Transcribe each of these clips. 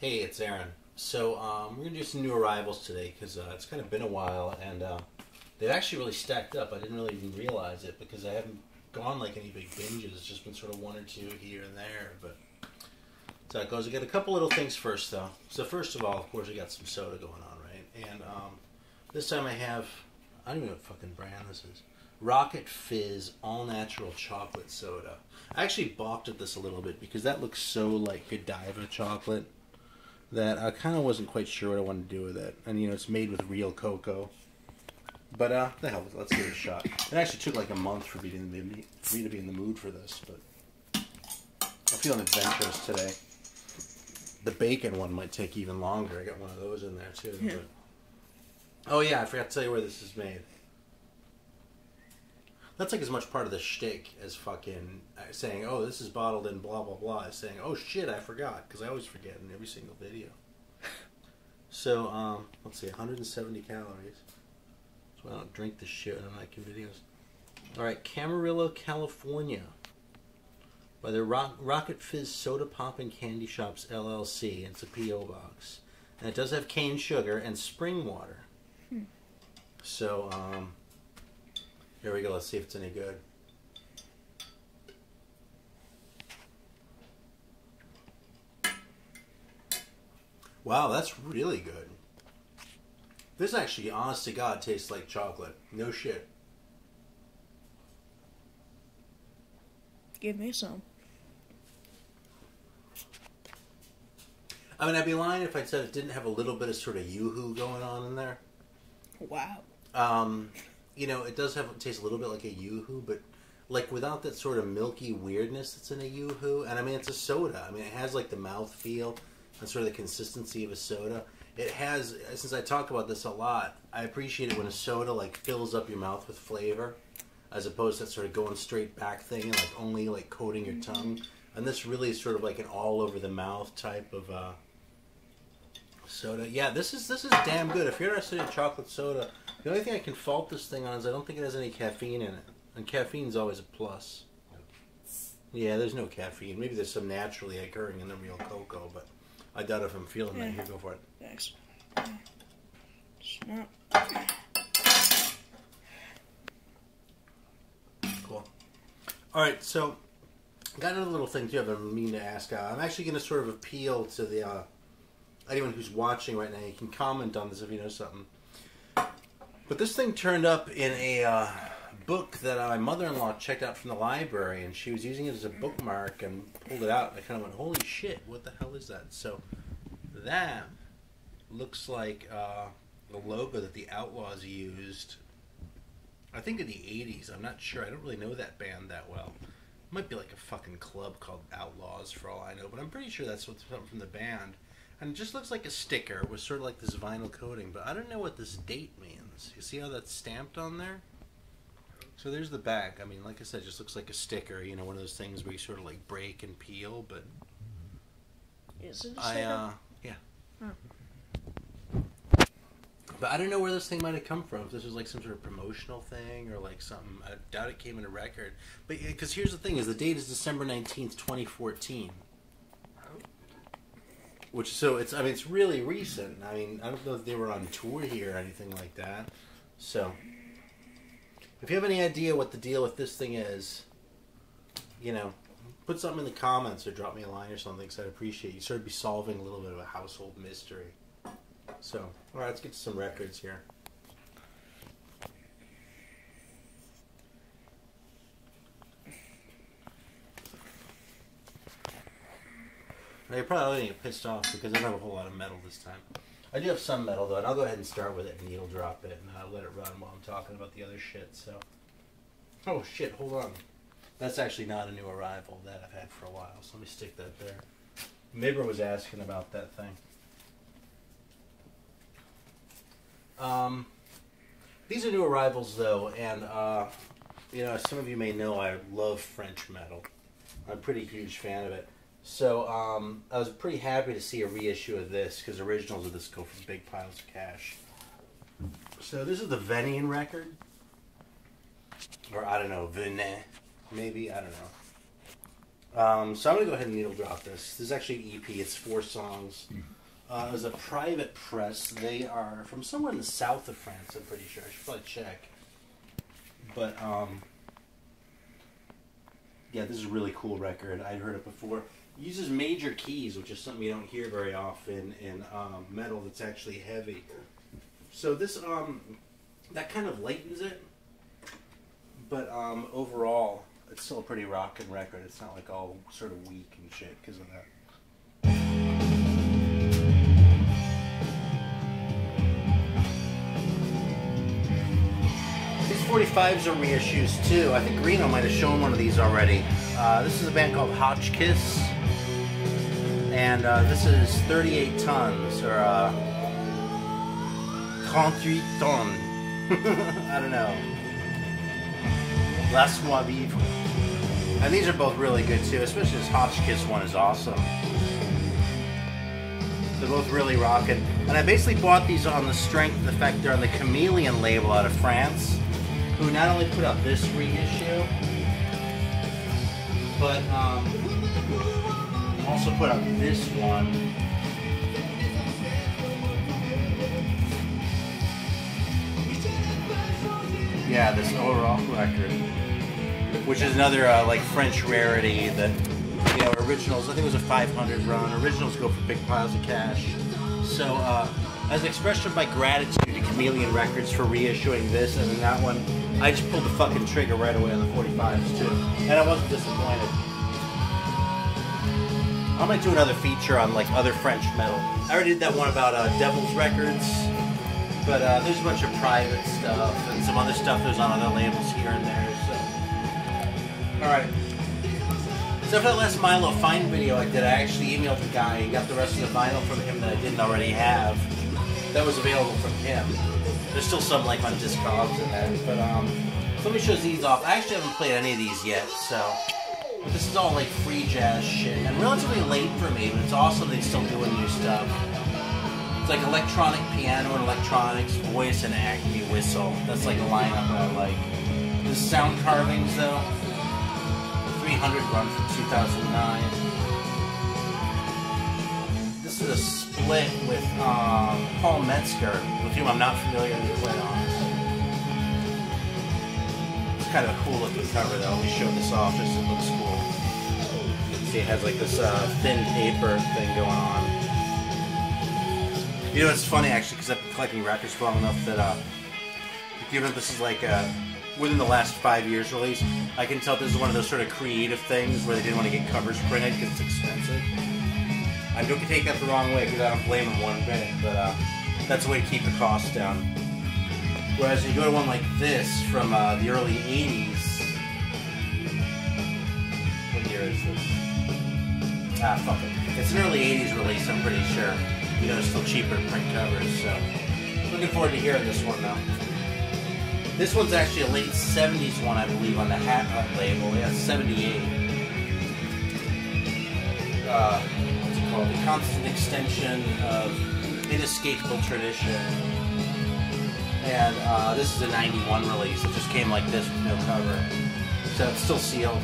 Hey, it's Aaron. So we're gonna do some new arrivals today because it's kind of been a while, and they've actually really stacked up. I didn't really even realize it because I haven't gone like any big binges. It's just been sort of one or two here and there, but that's how it goes. I got a couple little things first, though. So first of all, of course, I got some soda going on, right? And this time I have, I don't even know what fucking brand this is. Rocket Fizz all natural chocolate soda. I actually balked at this a little bit because that looks so like Godiva chocolate that I kind of wasn't quite sure what I wanted to do with it. And you know, it's made with real cocoa. But the hell with it, let's give it a shot. It actually took like a month for me to be in the mood for this, but I'm feeling adventurous today. The bacon one might take even longer. I got one of those in there too. Yeah. But... Oh yeah, I forgot to tell you where this is made. That's like as much part of the shtick as fucking saying, oh, this is bottled in blah, blah, blah, as saying, oh, shit, I forgot, because I always forget in every single video. So, let's see, 170 calories. So I don't drink this shit when I'm making videos. Alright, Camarillo, California. By the Rocket Fizz Soda Pop and Candy Shops, LLC. It's a P.O. box. And it does have cane sugar and spring water. So, here we go. Let's see if it's any good. Wow, that's really good. This actually, honest to God, tastes like chocolate. No shit. Give me some. I mean, I'd be lying if I said it didn't have a little bit of sort of yoo-hoo going on in there. Wow. You know, it does taste a little bit like a yoo-hoo, but like without that sort of milky weirdness that's in a yoo-hoo. And I mean, it's a soda. I mean, it has like the mouthfeel and sort of the consistency of a soda. It has, since I talk about this a lot, I appreciate it when a soda like fills up your mouth with flavor, as opposed to that sort of going straight back thing and like only like coating your tongue. And this really is sort of like an all over the mouth type of soda. Yeah, this is damn good. If you're interested in chocolate soda, the only thing I can fault this thing on is I don't think it has any caffeine in it. And caffeine's always a plus. Yeah, there's no caffeine. Maybe there's some naturally occurring in the real cocoa, but I doubt if I'm feeling that. Here, go for it. Thanks. Snap. Cool. Alright, so got another little thing too I've been meaning to ask. I'm actually going to sort of appeal to the anyone who's watching right now. You can comment on this if you know something. But this thing turned up in a book that my mother-in-law checked out from the library, and she was using it as a bookmark and pulled it out, and I kind of went, holy shit, what the hell is that? So that looks like the logo that the Outlaws used, I think in the 80s. I'm not sure. I don't really know that band that well. It might be like a fucking club called Outlaws for all I know, but I'm pretty sure that's what's from the band. And it just looks like a sticker with sort of like this vinyl coating, but I don't know what this date means. You see how that's stamped on there? So there's the back. I mean, like I said, it just looks like a sticker, you know, one of those things where you sort of like break and peel, but... Is it a sticker? Yeah. Oh. But I don't know where this thing might have come from. If this was like some sort of promotional thing or like something. I doubt it came in a record. But because here's the thing, is the date is December 19th, 2014. Which, so it's, I mean, it's really recent. I mean, I don't know if they were on tour here or anything like that. So, if you have any idea what the deal with this thing is, you know, put something in the comments or drop me a line or something, because I'd appreciate you. Sort of be solving a little bit of a household mystery. So, alright, let's get to some records here. You're probably going to get pissed off because I don't have a whole lot of metal this time. I do have some metal though, and I'll go ahead and start with it and needle drop it, and I'll let it run while I'm talking about the other shit, so... Oh shit, hold on. That's actually not a new arrival that I've had for a while, so let me stick that there. Mibber was asking about that thing. These are new arrivals though, and you know, some of you may know I love French metal. I'm a pretty huge fan of it. So, I was pretty happy to see a reissue of this, because originals of this go for big piles of cash. So, this is the Venian record. Or, I don't know, Venet, maybe, I don't know. So, I'm going to go ahead and needle drop this. This is actually an EP, it's 4 songs. It was a private press. They are from somewhere in the south of France, I'm pretty sure. I should probably check. But, yeah, this is a really cool record. I'd heard it before. It uses major keys, which is something you don't hear very often in metal that's actually heavy. So this, that kind of lightens it. But overall, it's still a pretty rockin' record. It's not like all sort of weak and shit because of that. These 45s are reissues too. I think Reno might have shown one of these already. This is a band called Hotchkiss. And this is 38 tons, or 38 tonnes. I don't know. La Soie Vivre. And these are both really good too, especially this Hotchkiss one is awesome. They're both really rocking. And I basically bought these on the strength of the fact they're on the Chameleon label out of France, who not only put out this reissue, but also put out this one. Yeah, this overall record, which is another like French rarity that, you know, originals, I think it was a 500 run. Originals go for big piles of cash. So as an expression of my gratitude to Chameleon Records for reissuing this and then that one, I just pulled the fucking trigger right away on the 45s too. And I wasn't disappointed. I might do another feature on like other French metal. I already did that one about Devil's Records, but there's a bunch of private stuff and some other stuff that's on other labels here and there. So, all right. So after that last Milo Fine video I did, I actually emailed the guy and got the rest of the vinyl from him that I didn't already have. That was available from him. There's still some like on Discogs in there, but so let me show these off. I actually haven't played any of these yet, so. This is all like free jazz shit, and relatively late for me, but it's awesome they're still doing new stuff. It's like electronic piano and electronics, voice, and Acme whistle. That's like a lineup that I like. The Sound Carvings, though, 300 run from 2009. This is a split with Paul Metzger, with whom I'm not familiar with, to play on. Kind of a cool looking cover though. We showed this off just so it looks cool. You can see it has like this thin paper thing going on. You know, it's funny actually because I've been collecting records for long enough that given this is like within the last 5 years release, I can tell this is one of those sort of creative things where they didn't want to get covers printed because it's expensive. I don't take that the wrong way because I don't blame them one bit, but that's a way to keep the costs down. Whereas you go to one like this from the early 80s. What year is this? Ah, fuck it. It's an early 80s release, I'm pretty sure. You know, it's still cheaper to print covers, so. Looking forward to hearing this one, though. This one's actually a late 70s one, I believe, on the Hat Hut label. Yeah, 78. What's it called? The constant extension of inescapable tradition. And this is a 91 release. It just came like this with no cover. So it's still sealed.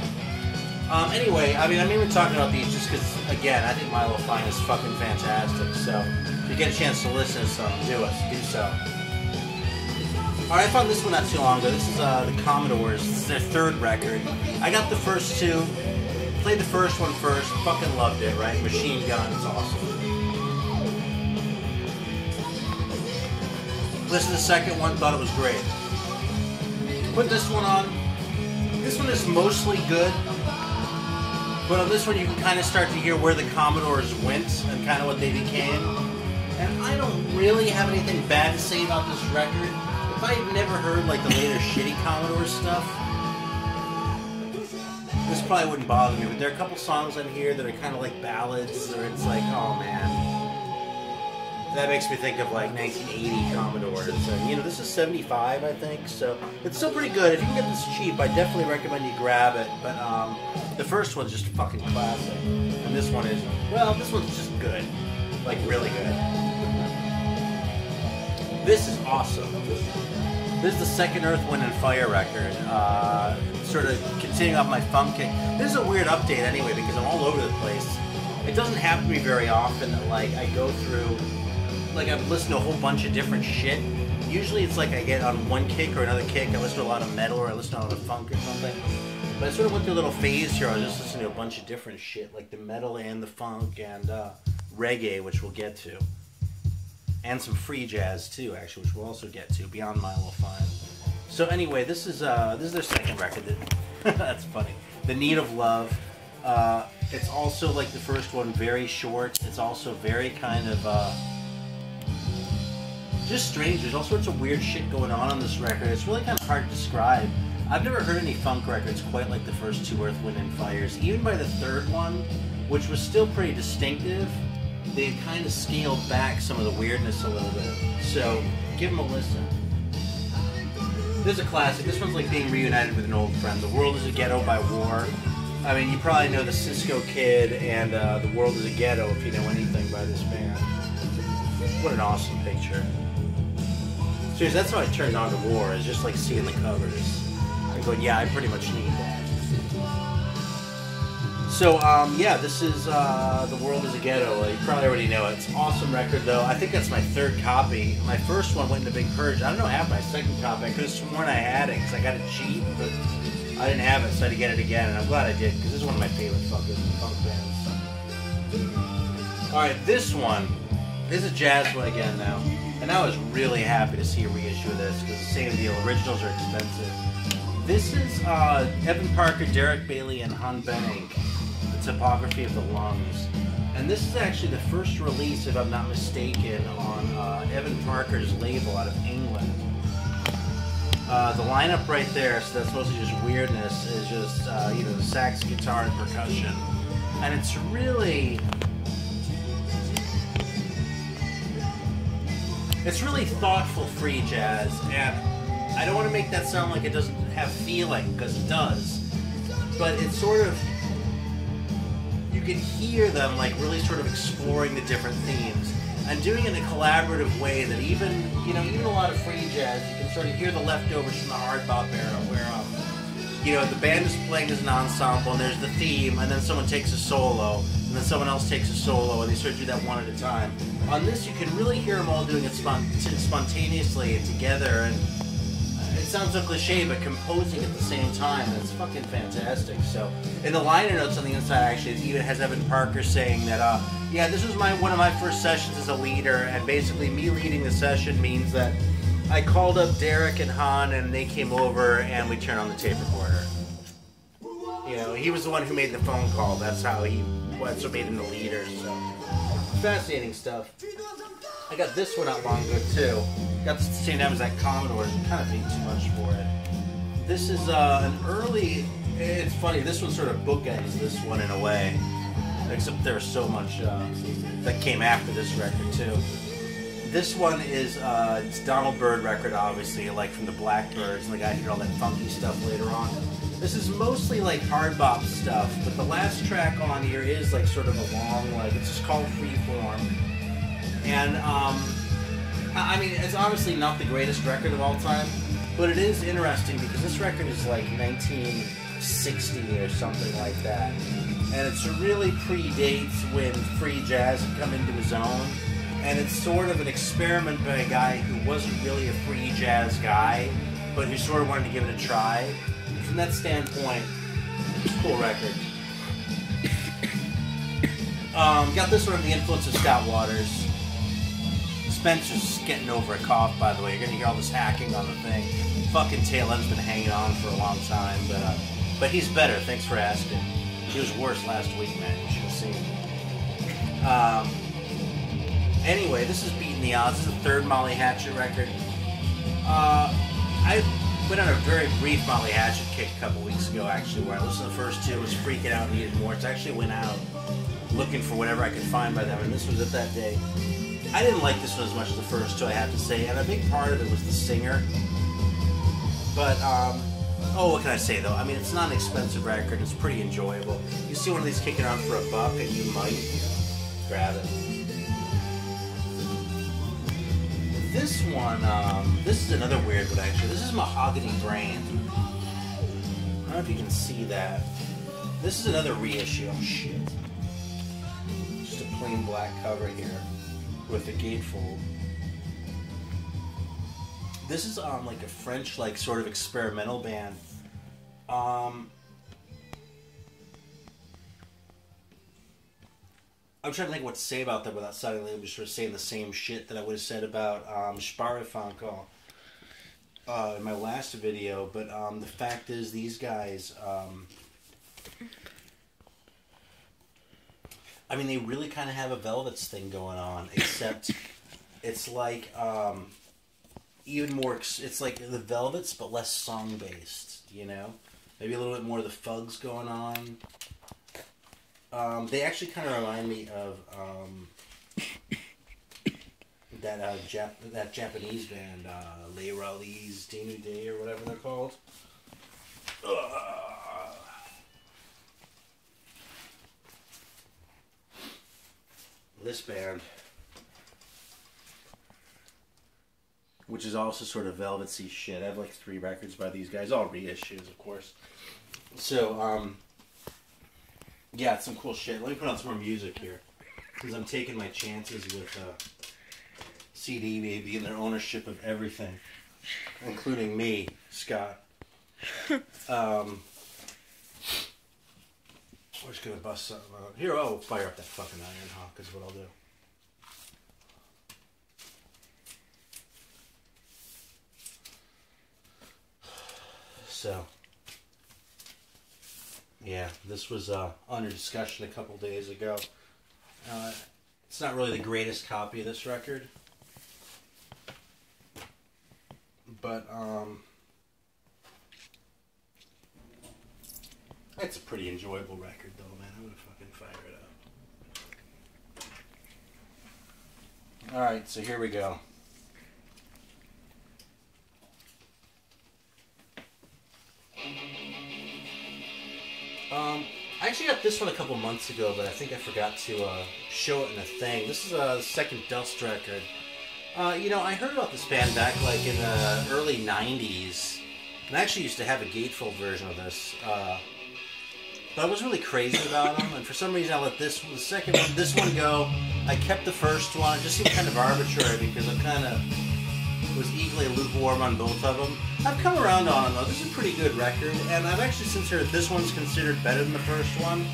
Anyway, I mean, I'm even talking about these just because, again, I think Milo Fine is fucking fantastic. So if you get a chance to listen to some, do so. Alright, I found this one not too long ago. This is the Commodores. This is their third record. I got the first two. Played the first one first. Fucking loved it, right? Machine Gun is awesome. Listened to the second one, thought it was great. Put this one on. This one is mostly good. But on this one you can kind of start to hear where the Commodores went and kind of what they became. And I don't really have anything bad to say about this record. If I had never heard like the later shitty Commodores stuff, this probably wouldn't bother me. But there are a couple songs on here that are kind of like ballads, or it's like, oh man. That makes me think of like 1980 Commodores, and you know, this is 75, I think, so it's still pretty good. If you can get this cheap, I definitely recommend you grab it, but the first one's just fucking classic, and this one is, well, this one's just good, like really good. This is awesome. This is the second Earth, Wind & Fire record, sort of continuing off my funk kick. This is a weird update anyway, because I'm all over the place. It doesn't happen to me very often that, like, I go through, like, I've listened to a whole bunch of different shit. Usually it's like I get on one kick or another kick, I listen to a lot of metal or I listen to a lot of funk or something. But I sort of went through a little phase here, I was just listening to a bunch of different shit, like the metal and the funk and reggae, which we'll get to. And some free jazz too, actually, which we'll also get to, beyond my little fine. So anyway, this is their second record. That's funny. The Need of Love. It's also, like the first one, very short. It's also very kind of just strange. There's all sorts of weird shit going on this record. It's really kind of hard to describe. I've never heard any funk records quite like the first two Earth, Wind & Fires. Even by the third one, which was still pretty distinctive, they had kind of scaled back some of the weirdness a little bit. So, give them a listen. This is a classic. This one's like being reunited with an old friend. The World is a Ghetto by War. I mean, you probably know the Cisco Kid and The World is a Ghetto if you know anything by this band. What an awesome picture. Seriously, that's how I turned on to War, is just like seeing the covers. And going, yeah, I pretty much need that. So, yeah, this is The World is a Ghetto. You probably already know it. It's an awesome record, though. I think that's my third copy. My first one went into Big Purge. I don't know what happened to my second copy. I could have sworn I had it because I got it cheap, but I didn't have it, so I had to get it again. And I'm glad I did, because this is one of my favorite fucking funk bands. Alright, this one. This is a jazz one again now. And I was really happy to see a reissue of this, because the same deal. Originals are expensive. This is Evan Parker, Derek Bailey, and Han Benning. The Topography of the Lungs. And this is actually the first release, if I'm not mistaken, on Evan Parker's label out of England. The lineup right there, so that's mostly just weirdness, is just, you know, the sax, guitar, and percussion. And it's really thoughtful free jazz, and I don't want to make that sound like it doesn't have feeling, because it does. But it's sort of, you can hear them like really sort of exploring the different themes and doing it in a collaborative way that even a lot of free jazz, you can sort of hear the leftovers from the hard bop era where, you know, the band is playing as an ensemble and there's the theme and then someone takes a solo and then someone else takes a solo and they sort of do that one at a time. On this, you can really hear them all doing it spontaneously and together, and it sounds so cliche, but composing at the same time, and it's fucking fantastic. So, in the liner notes on the inside, actually, it even has Evan Parker saying that, yeah, this was one of my first sessions as a leader, and basically me leading the session means that I called up Derek and Han, and they came over, and we turned on the tape recorder. You know, he was the one who made the phone call. That's what made him the leader. So, fascinating stuff. I got this one out long ago too. Got the same name as that Commodore. It kind of paid too much for it. This is an early. It's funny. This one sort of bookends this one in a way, except there's so much that came after this record too. This one is it's Donald Byrd record, obviously, like from the Blackbirds, and the guy who did all that funky stuff later on. This is mostly like hard bop stuff, but the last track on here is like sort of a long, like it's just called Freeform. And I mean, it's obviously not the greatest record of all time, but it is interesting because this record is like 1960 or something like that. And it really predates when free jazz had come into his own. And it's sort of an experiment by a guy who wasn't really a free jazz guy, but who sort of wanted to give it a try. And from that standpoint, cool record. Got this one under the influence of Scott Waters. Spencer's getting over a cough, by the way. You're going to hear all this hacking on the thing. Fucking tail end's been hanging on for a long time, but he's better. Thanks for asking. He was worse last week, man. You should have seen. Anyway, this is Beating the Odds. This is the third Molly Hatchet record. I went on a very brief Molly Hatchet kick a couple weeks ago, actually, where I listened to the first two, was freaking out and needed more. So I actually went out looking for whatever I could find by them, and this was it that day. I didn't like this one as much as the first two, I have to say, and a big part of it was the singer. But, what can I say, though? I mean, it's not an expensive record. It's pretty enjoyable. You see one of these kicking on for $1, and you might grab it. This one, this is another weird one, actually. This is Mahogany Brain. I don't know if you can see that. This is another reissue. Oh, shit. plain black cover here with the gatefold. This is like a French, like, sort of experimental band. I'm trying to think what to say about them without sounding like I'm just sort of saying the same shit that I would have said about Sparrefanko in my last video. But the fact is, these guys, I mean, they really kind of have a Velvets thing going on, except it's like even more. It's like the Velvets, but less song based. You know, maybe a little bit more of the Fugs going on. They actually kind of remind me of that Japanese band, Les Rallies Dénudés, or whatever they're called. This band, which is also sort of velvetsy shit. I have like 3 records by these guys, all reissues, of course. So, yeah, it's some cool shit. Let me put on some more music here, because I'm taking my chances with CD Baby and their ownership of everything, including me, Scott. We're just gonna bust something out. Here, oh, fire up that fucking iron hawk is what I'll do. So, yeah, this was under discussion a couple days ago. It's not really the greatest copy of this record, but it's a pretty enjoyable record, though, man. I'm gonna fucking fire it up. Alright, so here we go. I actually got this one a couple months ago, but I think I forgot to show it in a thing. This is a second Dust record. You know, I heard about this band back like in the early 90s, and I actually used to have a gatefold version of this. But I was really crazy about them, and for some reason I let this one go. I kept the first one. It just seemed kind of arbitrary because I kind of was equally lukewarm on both of them. I've come around on them though. This is a pretty good record, and I've actually since heard this one's considered better than the first one.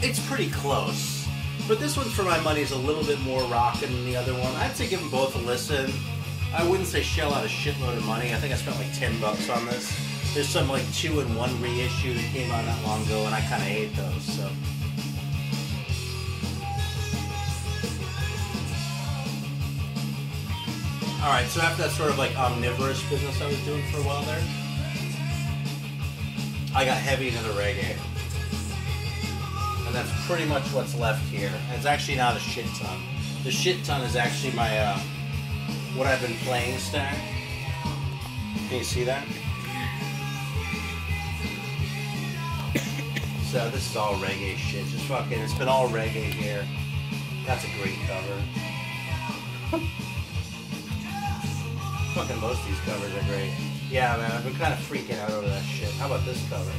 It's pretty close, but this one for my money is a little bit more rockin' than the other one. I'd say give them both a listen. I wouldn't say shell out a shitload of money. I think I spent like $10 on this. There's some like 2-in-1 reissue that came out not long ago, and I kind of hate those. So. Alright, so after that sort of like omnivorous business I was doing for a while there, I got heavy into the reggae. And that's pretty much what's left here. And it's actually not a shit ton. The shit ton is actually my, what I've been playing stack. Can you see that? So this is all reggae shit. Just fucking, it's been all reggae here. That's a great cover. Fucking most of these covers are great. Yeah, man, I've been kind of freaking out over that shit. How about this cover?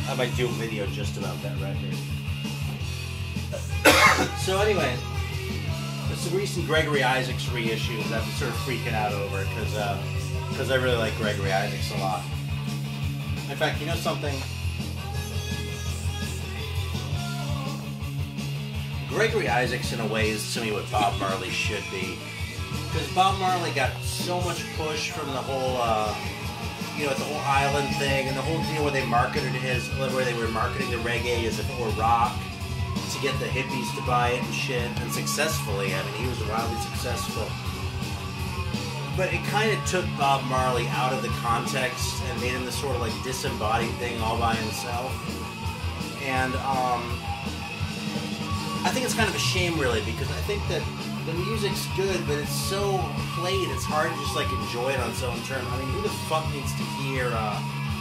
I might do a video just about that record. So anyway, there's some recent Gregory Isaacs reissues I've been sort of freaking out over because I really like Gregory Isaacs a lot. In fact, you know something? Gregory Isaacs, in a way, is to me what Bob Marley should be. Because Bob Marley got so much push from the whole, you know, the whole island thing and the whole deal where they marketed where they were marketing the reggae as if it were rock to get the hippies to buy it and shit, and successfully. I mean, he was wildly successful. But it kind of took Bob Marley out of the context and made him this sort of like disembodied thing all by himself. And I think it's kind of a shame, really, because I think that the music's good, but it's so played, it's hard to just like enjoy it on its own terms. I mean, who the fuck needs to hear,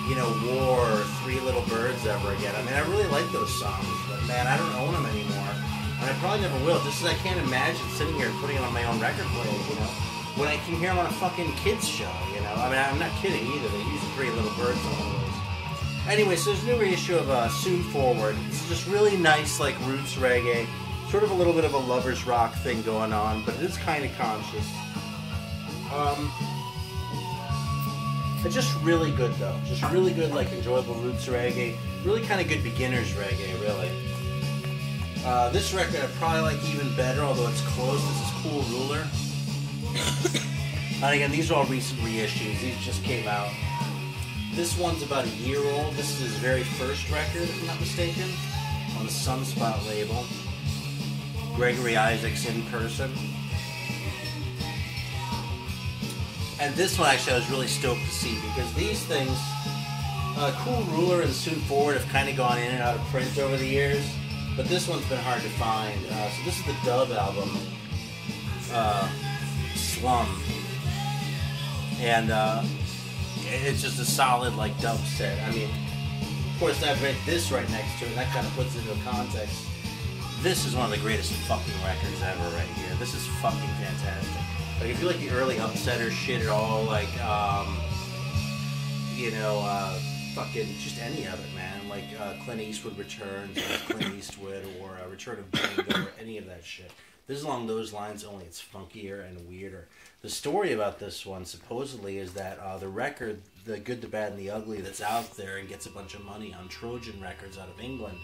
you know, War or Three Little Birds ever again? I mean, I really like those songs, but man, I don't own them anymore. And I probably never will, just as I can't imagine sitting here and putting them on my own record player, you know, when I can hear them on a fucking kids show, you know? I mean, I'm not kidding either. They use Three Little Birds on one of those. Anyway, so there's a new reissue of Soon Forward. This is just really nice, like, roots reggae. Sort of a little bit of a lover's rock thing going on, but it is kind of conscious. It's just really good, though. Just really good, like, enjoyable roots reggae. Really kind of good beginner's reggae, really. This record I probably like even better, although it's close. This is Cool Ruler. And again, these are all recent reissues. These just came out. This one's about a year old. This is his very first record, if I'm not mistaken, on the Sunspot label. Gregory Isaacs in person. And this one, actually, I was really stoked to see, because these things, Cool Ruler and Soon Forward have kind of gone in and out of print over the years, but this one's been hard to find. So this is the dub album, Slum. And it's just a solid, like, dub set. I mean, of course, I've read this right next to it, and that kind of puts it into context. This is one of the greatest fucking records ever right here. This is fucking fantastic. Like, if you like the early Upsetter shit at all, like, fucking just any of it, man. Like, Clint Eastwood Returns, or Clint Eastwood, or Return of Django, or any of that shit. This is along those lines, only it's funkier and weirder. The story about this one, supposedly, is that the record, The Good, the Bad, and the Ugly, that's out there and gets a bunch of money on Trojan Records out of England,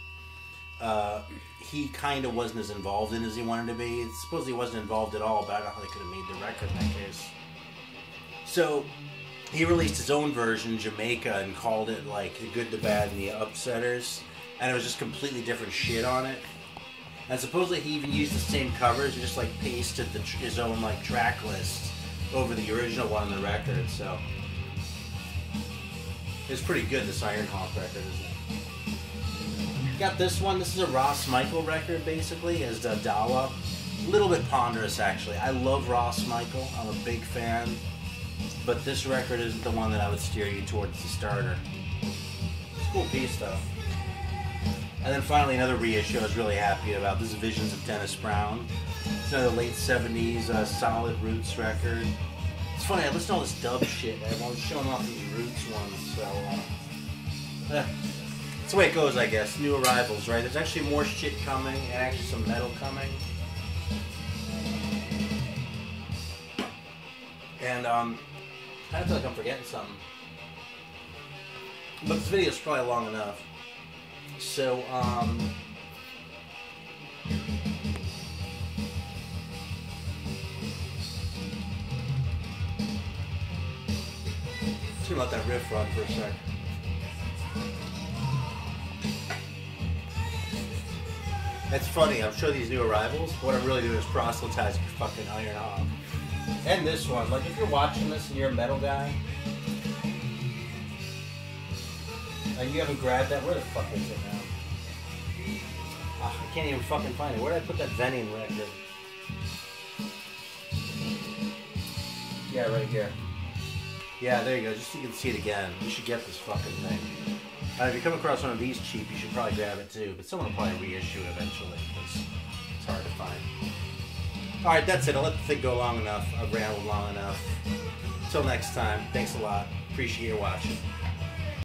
he kind of wasn't as involved in as he wanted to be. Supposedly he wasn't involved at all, but I don't know how they could have made the record in that case. So he released his own version, Jamaica, and called it, like, The Good, the Bad, and the Upsetters, and it was just completely different shit on it. And supposedly he even used the same covers, and just, like, pasted his own, like, track list over the original one on the record, so it's pretty good, this Iron Hawk record, isn't it? Got this one. This is a Ross Michael record, basically, as Dawa. A little bit ponderous, actually. I love Ross Michael. I'm a big fan. But this record isn't the one that I would steer you towards the starter. It's a cool piece, though. And then finally, another reissue I was really happy about. This is Visions of Dennis Brown. It's another late 70s solid roots record. It's funny, I listened to all this dub shit. I was showing off these roots ones, so that's the way it goes, I guess. New arrivals, right? There's actually more shit coming, and actually some metal coming. And I feel like I'm forgetting something. But this video's probably long enough. So, just gonna let that riff run for a sec. It's funny, I'm sure these new arrivals, what I'm really doing is proselytizing for fucking Iron Hawk. And this one, like, if you're watching this and you're a metal guy, and you haven't grabbed that, where the fuck is it now? Oh, I can't even fucking find it. Where did I put that Venom record? Yeah, right here. Yeah, there you go, just so you can see it again. You should get this fucking thing. If you come across one of these cheap, you should probably grab it too, but someone will probably reissue it eventually, because it's hard to find. Alright, that's it. I'll let the thing go long enough. I've rambled long enough. Until next time, thanks a lot. Appreciate you watching.